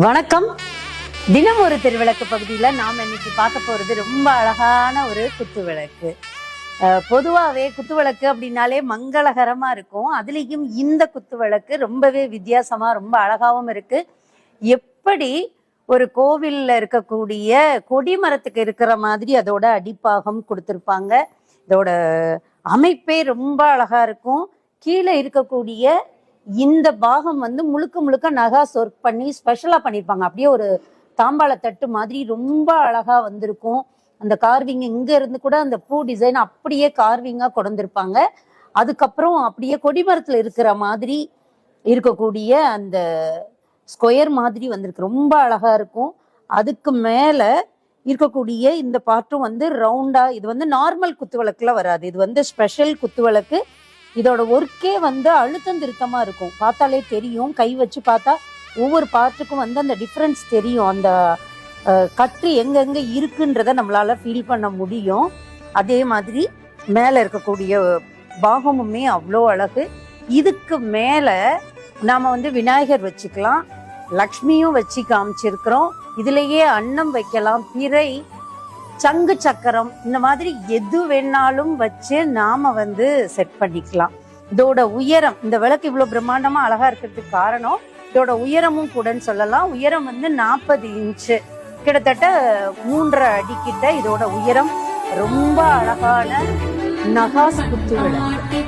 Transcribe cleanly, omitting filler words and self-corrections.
வணக்கம். தினம் ஒரு திருவிளக்கு பகுதியில் நாம் இன்னைக்கு பார்க்க போறது ரொம்ப அழகான ஒரு குத்து விளக்கு. பொதுவாகவே குத்து விளக்கு அப்படின்னாலே மங்களகரமா இருக்கும். அதுலேயும் இந்த குத்து விளக்கு ரொம்பவே வித்தியாசமா ரொம்ப அழகாவும் இருக்கு. எப்படி ஒரு கோவில்ல இருக்கக்கூடிய கொடிமரத்துக்கு இருக்கிற மாதிரி அதோட அடிப்பாகம் கொடுத்துருப்பாங்க. இதோட அமைப்பே ரொம்ப அழகா இருக்கும். கீழே இருக்கக்கூடிய இந்த பாகம் முழுக்க முழுக்க நகாஸ் ஒர்க் பண்ணி ஸ்பெஷலா பண்ணியிருப்பாங்க. அப்படியே ஒரு தாம்பாள தட்டு மாதிரி ரொம்ப அழகா வந்திருக்கும். அந்த கார்விங் இங்க இருந்து கூட அந்த பூ டிசைன் அப்படியே கார்விங்கா கொண்டிருப்பாங்க. அதுக்கப்புறம் அப்படியே கொடிமரத்துல இருக்கிற மாதிரி இருக்கக்கூடிய அந்த ஸ்கொயர் மாதிரி வந்திருக்கு, ரொம்ப அழகா இருக்கும். அதுக்கு மேல இருக்கக்கூடிய இந்த பாட்டும் ரவுண்டா, இது நார்மல் குத்து விளக்குல வராது, இது ஸ்பெஷல் குத்து விளக்கு. இதோட ஒர்க்கே அழுத்தம் திருத்தமா இருக்கும். பார்த்தாலே தெரியும், கை வச்சு பார்த்தா ஒவ்வொரு பார்ட்டுக்கும் அந்த டிஃப்ரென்ஸ் தெரியும். அந்த கட்டு எங்கெங்க இருக்குன்றத நம்மளால ஃபீல் பண்ண முடியும். அதே மாதிரி மேல இருக்கக்கூடிய பாகமுமே அவ்வளோ அழகு. இதுக்கு மேல நாம விநாயகர் வச்சுக்கலாம், லக்ஷ்மியும் வச்சு காமிச்சிருக்கிறோம். இதுலயே அன்னம் வைக்கலாம், பிறை, சங்கு சக்கரம், இந்த மாதிரி எது வேணாலும் வச்சு நாம செட் பண்ணிக்கலாம். இதோட உயரம், இந்த விளக்கு இவ்வளவு பிரம்மாண்டமா அழகா இருக்கிறதுக்கு காரணம் இதோட உயரமும் கூடன்னு சொல்லலாம். உயரம் 40 இன்ச்சு, கிட்டத்தட்ட 3.5 அடி கிட்ட இதோட உயரம். ரொம்ப அழகான நகாஸ் குத்து விளக்கு.